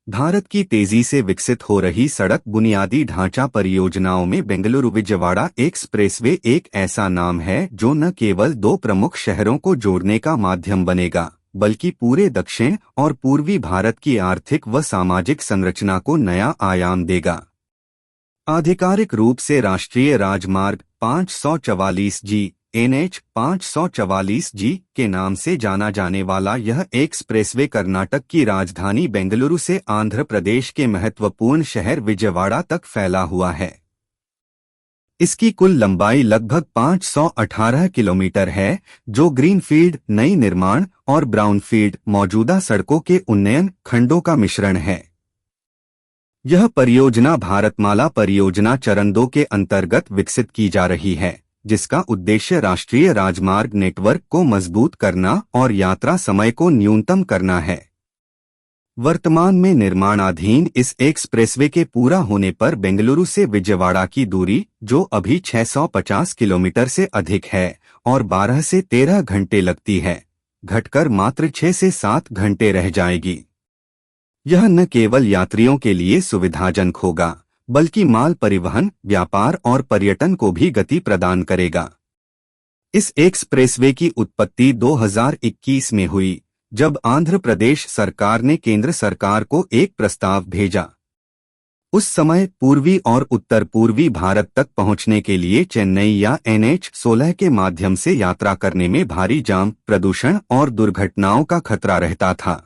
भारत की तेजी से विकसित हो रही सड़क बुनियादी ढांचा परियोजनाओं में बेंगलुरु विजयवाड़ा एक्सप्रेसवे एक ऐसा नाम है जो न केवल दो प्रमुख शहरों को जोड़ने का माध्यम बनेगा, बल्कि पूरे दक्षिण और पूर्वी भारत की आर्थिक व सामाजिक संरचना को नया आयाम देगा। आधिकारिक रूप से राष्ट्रीय राजमार्ग 544G NH 544G के नाम से जाना जाने वाला यह एक्सप्रेसवे कर्नाटक की राजधानी बेंगलुरु से आंध्र प्रदेश के महत्वपूर्ण शहर विजयवाड़ा तक फैला हुआ है। इसकी कुल लंबाई लगभग 518 किलोमीटर है, जो ग्रीनफील्ड नई निर्माण और ब्राउनफील्ड मौजूदा सड़कों के उन्नयन खंडों का मिश्रण है। यह परियोजना भारतमाला परियोजना चरण 2 के अंतर्गत विकसित की जा रही है, जिसका उद्देश्य राष्ट्रीय राजमार्ग नेटवर्क को मजबूत करना और यात्रा समय को न्यूनतम करना है। वर्तमान में निर्माणाधीन इस एक्सप्रेसवे के पूरा होने पर बेंगलुरु से विजयवाड़ा की दूरी, जो अभी 650 किलोमीटर से अधिक है और 12 से 13 घंटे लगती है, घटकर मात्र 6 से 7 घंटे रह जाएगी। यह न केवल यात्रियों के लिए सुविधाजनक होगा, बल्कि माल परिवहन, व्यापार और पर्यटन को भी गति प्रदान करेगा। इस एक्सप्रेसवे की उत्पत्ति 2021 में हुई, जब आंध्र प्रदेश सरकार ने केंद्र सरकार को एक प्रस्ताव भेजा। उस समय पूर्वी और उत्तर पूर्वी भारत तक पहुंचने के लिए चेन्नई या NH 16 के माध्यम से यात्रा करने में भारी जाम, प्रदूषण और दुर्घटनाओं का खतरा रहता था।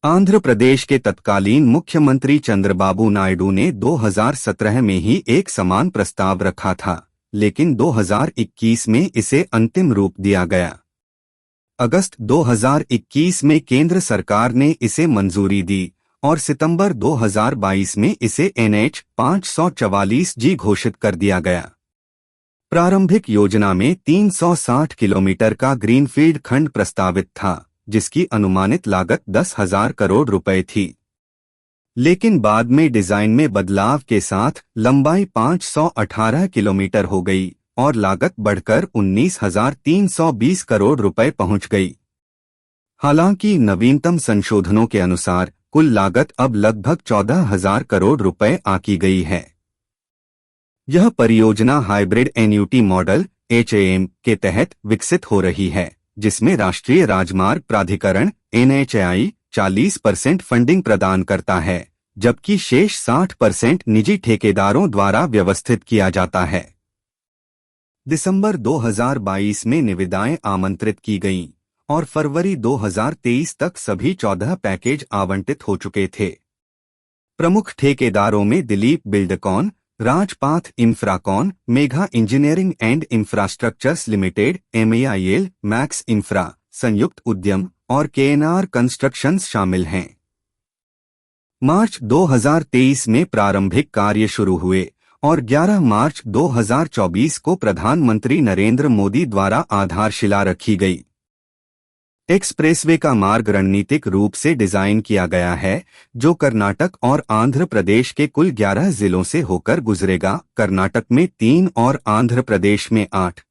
आंध्र प्रदेश के तत्कालीन मुख्यमंत्री चंद्रबाबू नायडू ने 2017 में ही एक समान प्रस्ताव रखा था, लेकिन 2021 में इसे अंतिम रूप दिया गया। अगस्त 2021 में केंद्र सरकार ने इसे मंजूरी दी और सितंबर 2022 में इसे NH 544G घोषित कर दिया गया। प्रारंभिक योजना में 360 किलोमीटर का ग्रीनफील्ड खंड प्रस्तावित था, जिसकी अनुमानित लागत 10,000 करोड़ रुपए थी। लेकिन बाद में डिजाइन में बदलाव के साथ लंबाई 518 किलोमीटर हो गई और लागत बढ़कर 19,320 करोड़ रुपए पहुंच गई। हालांकि नवीनतम संशोधनों के अनुसार कुल लागत अब लगभग 14,000 करोड़ रुपए आकी गई है। यह परियोजना हाइब्रिड एन्युटी मॉडल HAM के तहत विकसित हो रही है, जिसमें राष्ट्रीय राजमार्ग प्राधिकरण NHAI 40% फंडिंग प्रदान करता है, जबकि शेष 60% निजी ठेकेदारों द्वारा व्यवस्थित किया जाता है। दिसंबर 2022 में निविदाएं आमंत्रित की गईं और फरवरी 2023 तक सभी 14 पैकेज आवंटित हो चुके थे। प्रमुख ठेकेदारों में Dilip Buildcon, Rajpath Infracon, Megha Engineering and Infrastructures Limited MEIL, Max Infra, संयुक्त उद्यम और KNR कंस्ट्रक्शंस शामिल हैं। मार्च 2023 में प्रारंभिक कार्य शुरू हुए और 11 मार्च 2024 को प्रधानमंत्री नरेंद्र मोदी द्वारा आधारशिला रखी गई। एक्सप्रेसवे का मार्ग रणनीतिक रूप से डिजाइन किया गया है, जो कर्नाटक और आंध्र प्रदेश के कुल 11 जिलों से होकर गुजरेगा, कर्नाटक में 3 और आंध्र प्रदेश में 8।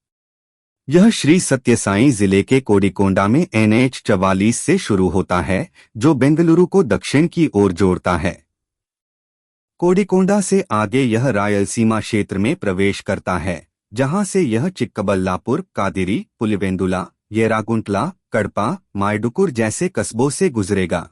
यह श्री सत्यसाई जिले के कोडिकोंडा में NH 44 से शुरू होता है, जो बेंगलुरु को दक्षिण की ओर जोड़ता है। कोडिकोंडा से आगे यह रायलसीमा क्षेत्र में प्रवेश करता है, जहां से यह चिक्कबल्लापुर, कादिरी, पुलिवेंदुला, येरागुंटला, कड़पा, मायडुकुर जैसे कस्बों से गुजरेगा।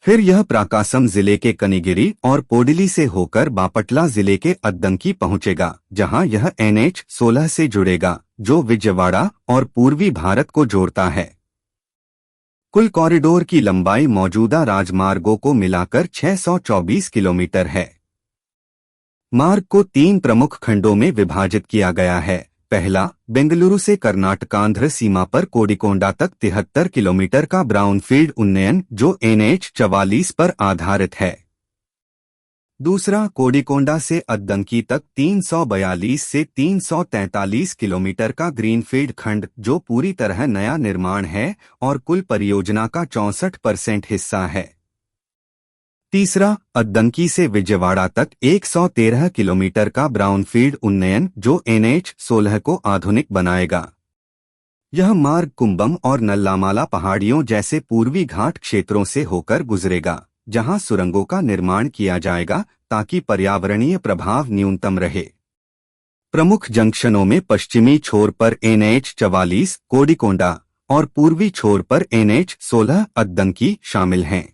फिर यह प्राकासम जिले के कनिगिरी और पोडिली से होकर बापटला जिले के अद्दंकी पहुंचेगा, जहां यह NH 16 से जुड़ेगा, जो विजयवाड़ा और पूर्वी भारत को जोड़ता है। कुल कॉरिडोर की लंबाई मौजूदा राजमार्गों को मिलाकर 624 किलोमीटर है। मार्ग को 3 प्रमुख खंडों में विभाजित किया गया है। पहला, बेंगलुरु से कर्नाटकांध्र सीमा पर कोडिकोंडा तक 73 किलोमीटर का ब्राउनफील्ड उन्नयन, जो NH 44 पर आधारित है। दूसरा, कोडिकोंडा से अद्दंकी तक 342 से 343 किलोमीटर का ग्रीनफील्ड खंड, जो पूरी तरह नया निर्माण है और कुल परियोजना का 64% हिस्सा है। तीसरा, अद्दंकी से विजयवाड़ा तक 113 किलोमीटर का ब्राउनफील्ड उन्नयन, जो NH 16 को आधुनिक बनाएगा। यह मार्ग कुंबम और नल्लामाला पहाड़ियों जैसे पूर्वी घाट क्षेत्रों से होकर गुजरेगा, जहां सुरंगों का निर्माण किया जाएगा ताकि पर्यावरणीय प्रभाव न्यूनतम रहे। प्रमुख जंक्शनों में पश्चिमी छोर पर NH-44 कोडिकोंडा और पूर्वी छोर पर NH-16 अद्दंकी शामिल हैं।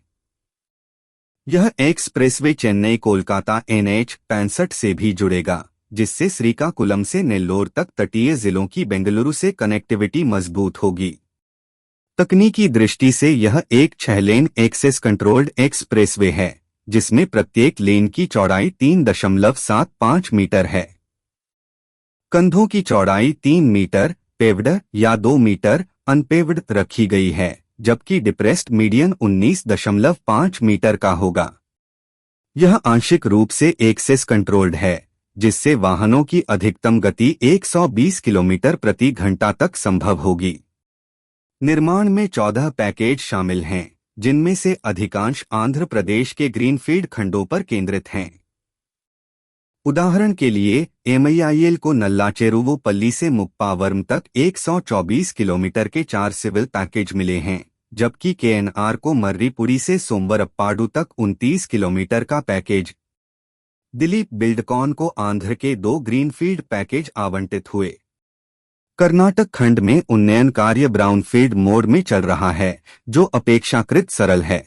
यह एक्सप्रेसवे चेन्नई कोलकाता NH-65 से भी जुड़ेगा, जिससे श्रीकाकुलम से नेल्लोर तक तटीय जिलों की बेंगलुरु से कनेक्टिविटी मजबूत होगी। तकनीकी दृष्टि से यह एक 6 लेन एक्सेस कंट्रोल्ड एक्सप्रेसवे है, जिसमें प्रत्येक लेन की चौड़ाई 3.75 मीटर है। कंधों की चौड़ाई 3 मीटर पेव्ड या 2 मीटर अनपेव्ड रखी गई है, जबकि डिप्रेस्ड मीडियन 19.5 मीटर का होगा। यह आंशिक रूप से एक्सेस कंट्रोल्ड है, जिससे वाहनों की अधिकतम गति 120 किलोमीटर प्रति घंटा तक संभव होगी। निर्माण में 14 पैकेज शामिल हैं, जिनमें से अधिकांश आंध्र प्रदेश के ग्रीनफील्ड खंडों पर केंद्रित हैं। उदाहरण के लिए MIL को नल्लाचेरुवोपल्ली से मुप्पावरम तक 124 किलोमीटर के 4 सिविल पैकेज मिले हैं, जबकि KNR को मर्रीपुड़ी से सोमवरप्पाडु तक 29 किलोमीटर का पैकेज। दिलीप बिल्डकॉन को आंध्र के 2 ग्रीनफील्ड पैकेज आवंटित हुए। कर्नाटक खंड में उन्नयन कार्य ब्राउनफील्ड मोड में चल रहा है, जो अपेक्षाकृत सरल है।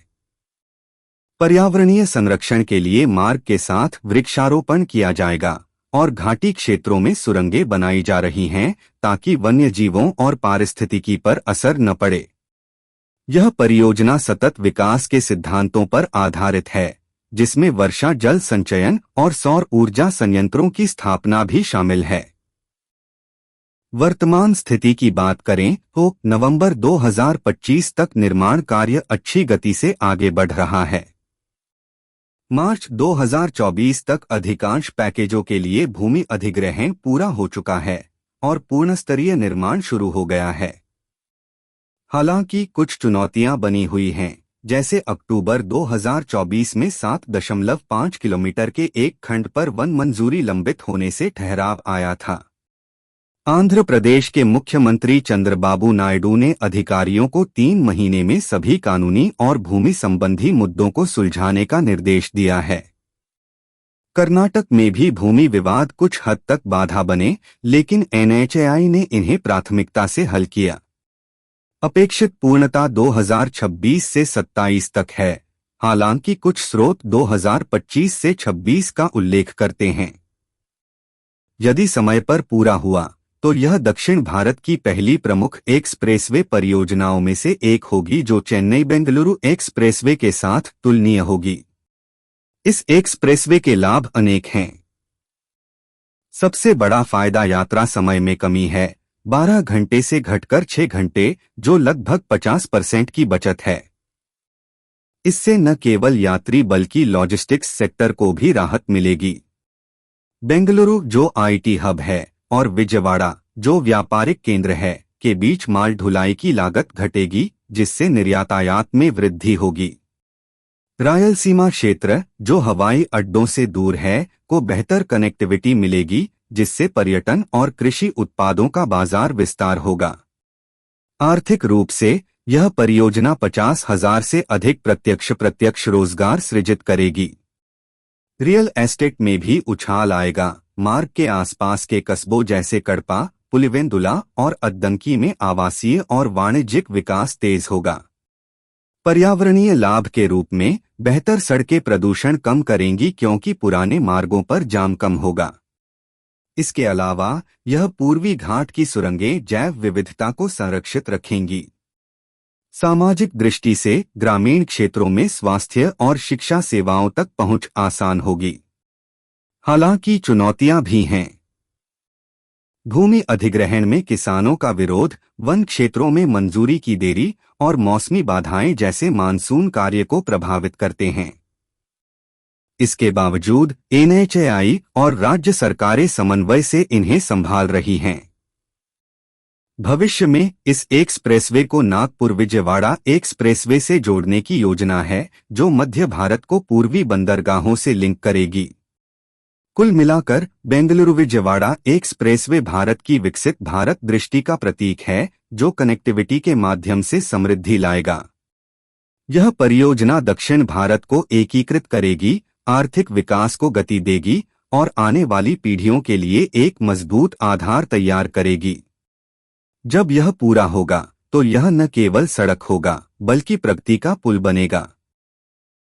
पर्यावरणीय संरक्षण के लिए मार्ग के साथ वृक्षारोपण किया जाएगा और घाटी क्षेत्रों में सुरंगें बनाई जा रही हैं ताकि वन्यजीवों और पारिस्थितिकी पर असर न पड़े। यह परियोजना सतत विकास के सिद्धांतों पर आधारित है, जिसमें वर्षा जल संचयन और सौर ऊर्जा संयंत्रों की स्थापना भी शामिल है। वर्तमान स्थिति की बात करें तो नवंबर 2025 तक निर्माण कार्य अच्छी गति से आगे बढ़ रहा है। मार्च 2024 तक अधिकांश पैकेजों के लिए भूमि अधिग्रहण पूरा हो चुका है और पूर्णस्तरीय निर्माण शुरू हो गया है। हालांकि कुछ चुनौतियां बनी हुई हैं, जैसे अक्टूबर 2024 में 7.5 किलोमीटर के एक खंड पर वन मंजूरी लंबित होने से ठहराव आया था। आंध्र प्रदेश के मुख्यमंत्री चंद्रबाबू नायडू ने अधिकारियों को 3 महीने में सभी कानूनी और भूमि संबंधी मुद्दों को सुलझाने का निर्देश दिया है। कर्नाटक में भी भूमि विवाद कुछ हद तक बाधा बने, लेकिन NHAI ने इन्हें प्राथमिकता से हल किया। अपेक्षित पूर्णता 2026 से 27 तक है, हालांकि कुछ स्रोत 2025 से 26 का उल्लेख करते हैं। यदि समय पर पूरा हुआ तो यह दक्षिण भारत की पहली प्रमुख एक्सप्रेसवे परियोजनाओं में से एक होगी, जो चेन्नई बेंगलुरु एक्सप्रेसवे के साथ तुलनीय होगी। इस एक्सप्रेसवे के लाभ अनेक हैं। सबसे बड़ा फायदा यात्रा समय में कमी है, 12 घंटे से घटकर 6 घंटे, जो लगभग 50% की बचत है। इससे न केवल यात्री बल्कि लॉजिस्टिक्स सेक्टर को भी राहत मिलेगी। बेंगलुरु, जो IT हब है, और विजयवाड़ा, जो व्यापारिक केंद्र है, के बीच माल ढुलाई की लागत घटेगी, जिससे निर्यातायात में वृद्धि होगी। रायलसीमा क्षेत्र, जो हवाई अड्डों से दूर है, को बेहतर कनेक्टिविटी मिलेगी, जिससे पर्यटन और कृषि उत्पादों का बाजार विस्तार होगा। आर्थिक रूप से यह परियोजना 50,000 से अधिक प्रत्यक्ष रोजगार सृजित करेगी। रियल एस्टेट में भी उछाल आएगा। मार्ग के आसपास के कस्बों जैसे कड़पा, पुलिवेंदुला और अद्दंकी में आवासीय और वाणिज्यिक विकास तेज होगा। पर्यावरणीय लाभ के रूप में बेहतर सड़कें प्रदूषण कम करेंगी, क्योंकि पुराने मार्गों पर जाम कम होगा। इसके अलावा यह पूर्वी घाट की सुरंगें जैव विविधता को संरक्षित रखेंगी। सामाजिक दृष्टि से ग्रामीण क्षेत्रों में स्वास्थ्य और शिक्षा सेवाओं तक पहुंच आसान होगी। हालांकि चुनौतियां भी हैं। भूमि अधिग्रहण में किसानों का विरोध, वन क्षेत्रों में मंजूरी की देरी और मौसमी बाधाएं जैसे मानसून कार्य को प्रभावित करते हैं। इसके बावजूद NHAI और राज्य सरकारें समन्वय से इन्हें संभाल रही हैं। भविष्य में इस एक्सप्रेसवे को नागपुर विजयवाड़ा एक्सप्रेसवे से जोड़ने की योजना है, जो मध्य भारत को पूर्वी बंदरगाहों से लिंक करेगी। कुल मिलाकर बेंगलुरु विजयवाड़ा एक्सप्रेसवे भारत की विकसित भारत दृष्टि का प्रतीक है, जो कनेक्टिविटी के माध्यम से समृद्धि लाएगा। यह परियोजना दक्षिण भारत को एकीकृत करेगी, आर्थिक विकास को गति देगी और आने वाली पीढ़ियों के लिए एक मजबूत आधार तैयार करेगी। जब यह पूरा होगा तो यह न केवल सड़क होगा बल्कि प्रगति का पुल बनेगा।